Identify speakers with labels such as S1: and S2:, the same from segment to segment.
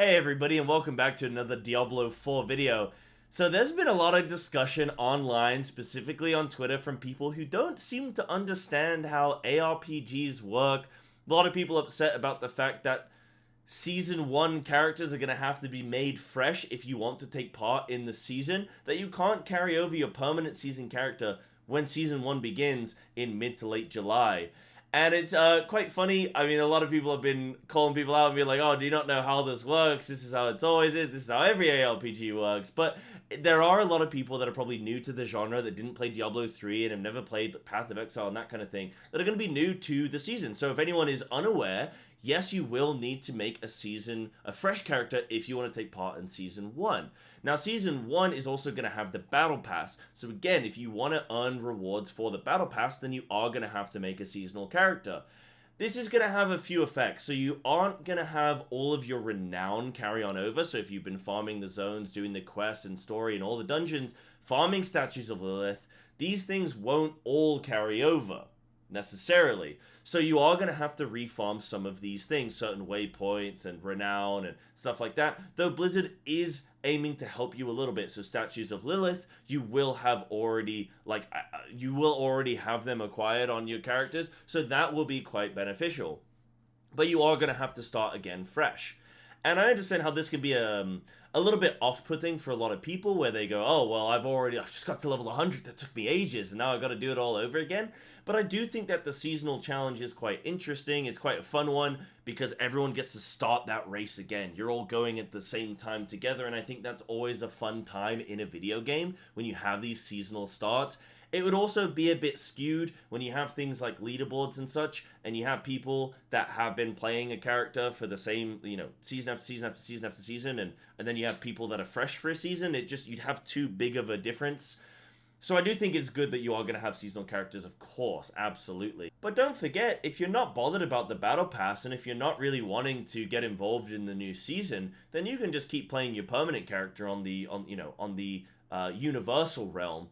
S1: Hey everybody, and welcome back to another Diablo 4 video. So there's been a lot of discussion online, specifically on Twitter, from people who don't seem to understand how ARPGs work. A lot of people upset about the fact that Season 1 characters are going to have to be made fresh if you want to take part in the season, that you can't carry over your permanent season character when Season 1 begins in mid to late July. And it's quite funny. I mean, a lot of people have been calling people out and being like, oh, do you not know how this works? This is how it always is. This is how every ARPG works. But there are a lot of people that are probably new to the genre that didn't play Diablo 3 and have never played Path of Exile and that kind of thing, that are going to be new to the season. So if anyone is unaware, yes, you will need to make a fresh character if you want to take part in Season 1. Now, Season 1 is also going to have the Battle Pass. So again, if you want to earn rewards for the Battle Pass, then you are going to have to make a seasonal character. This is going to have a few effects. So you aren't going to have all of your renown carry on over. So if you've been farming the zones, doing the quests and story and all the dungeons, farming Statues of Lilith, these things won't all carry over necessarily. So you are going to have to refarm some of these things, certain waypoints and renown and stuff like that, though Blizzard is aiming to help you a little bit. So Statues of Lilith, you will already have them acquired on your characters, so that will be quite beneficial. But you are going to have to start again fresh. And I understand how this can be a little bit off-putting for a lot of people, where they go, oh, well, I've just got to level 100, that took me ages, and now I've got to do it all over again. But I do think that the seasonal challenge is quite interesting. It's quite a fun one, because everyone gets to start that race again. You're all going at the same time together, and I think that's always a fun time in a video game, when you have these seasonal starts. It would also be a bit skewed when you have things like leaderboards and such, and you have people that have been playing a character for the same, season after season after season after season, and then you have people that are fresh for a season. You'd have too big of a difference. So I do think it's good that you are going to have seasonal characters, of course, absolutely. But don't forget, if you're not bothered about the Battle Pass, and if you're not really wanting to get involved in the new season, then you can just keep playing your permanent character on the Universal realm.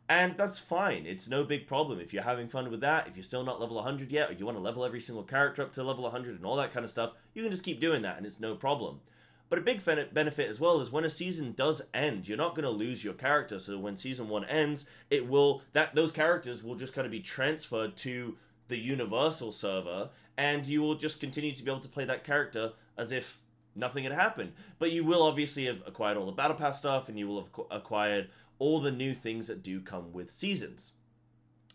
S1: And that's fine. It's no big problem. If you're having fun with that, if you're still not level 100 yet, or you want to level every single character up to level 100 and all that kind of stuff, you can just keep doing that, and it's no problem. But a big benefit as well is when a season does end, you're not going to lose your character. So when Season 1 ends, those characters will just kind of be transferred to the Universal server, and you will just continue to be able to play that character as if nothing had happened. But you will obviously have acquired all the Battle Pass stuff, and you will have acquired all the new things that do come with seasons.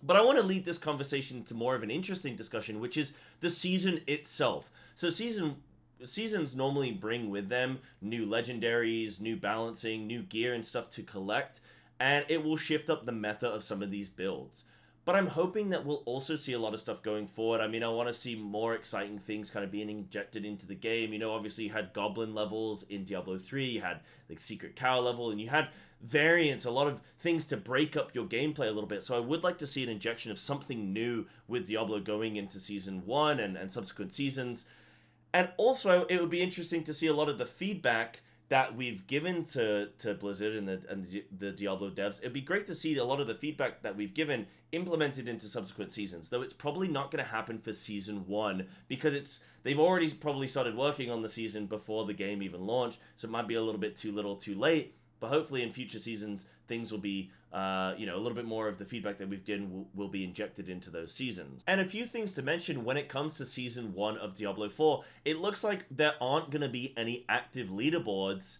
S1: But I want to lead this conversation to more of an interesting discussion, which is the season itself. So seasons normally bring with them new legendaries, new balancing, new gear and stuff to collect, and it will shift up the meta of some of these builds. But I'm hoping that we'll also see a lot of stuff going forward. I mean, I want to see more exciting things kind of being injected into the game. Obviously you had goblin levels in Diablo 3, you had the secret cow level, and you had variants, a lot of things to break up your gameplay a little bit. So I would like to see an injection of something new with Diablo going into Season 1 and subsequent seasons. And also, it would be interesting to see a lot of the feedback that we've given to Blizzard and the Diablo devs. It'd be great to see a lot of the feedback that we've given implemented into subsequent seasons, though it's probably not going to happen for Season 1, because they've already probably started working on the season before the game even launched, so it might be a little bit too little too late. But hopefully in future seasons, things will be, a little bit more of the feedback that we've given will be injected into those seasons. And a few things to mention when it comes to Season 1 of Diablo 4. It looks like there aren't going to be any active leaderboards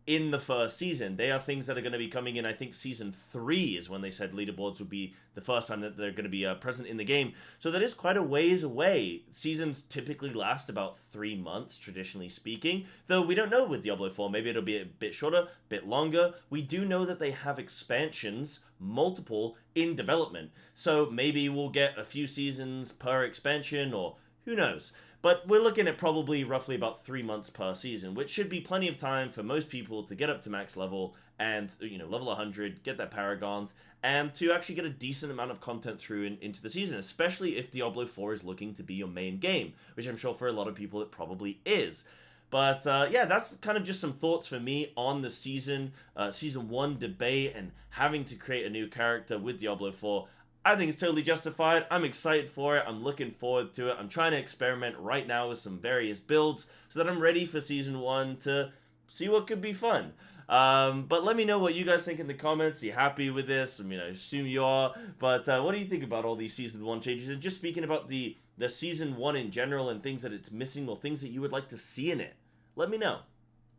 S1: in the first season. They are things that are going to be coming in. I think Season 3 is when they said leaderboards would be the first time that they're going to be present in the game. So that is quite a ways away. Seasons typically last about 3 months, traditionally speaking. Though we don't know with Diablo 4. Maybe it'll be a bit shorter, a bit longer. We do know that they have expansions, multiple, in development. So maybe we'll get a few seasons per expansion, or who knows. But we're looking at probably roughly about 3 months per season, which should be plenty of time for most people to get up to max level and, level 100, get that Paragons, and to actually get a decent amount of content through into the season, especially if Diablo 4 is looking to be your main game, which I'm sure for a lot of people it probably is. But yeah, that's kind of just some thoughts for me on the Season 1 debate and having to create a new character with Diablo 4. I think it's totally justified. I'm excited for it. I'm looking forward to it. I'm trying to experiment right now with some various builds so that I'm ready for Season 1 to see what could be fun. But let me know what you guys think in the comments. Are you happy with this? I mean, I assume you are. But what do you think about all these Season 1 changes? And just speaking about the Season 1 in general and things that it's missing or things that you would like to see in it. Let me know.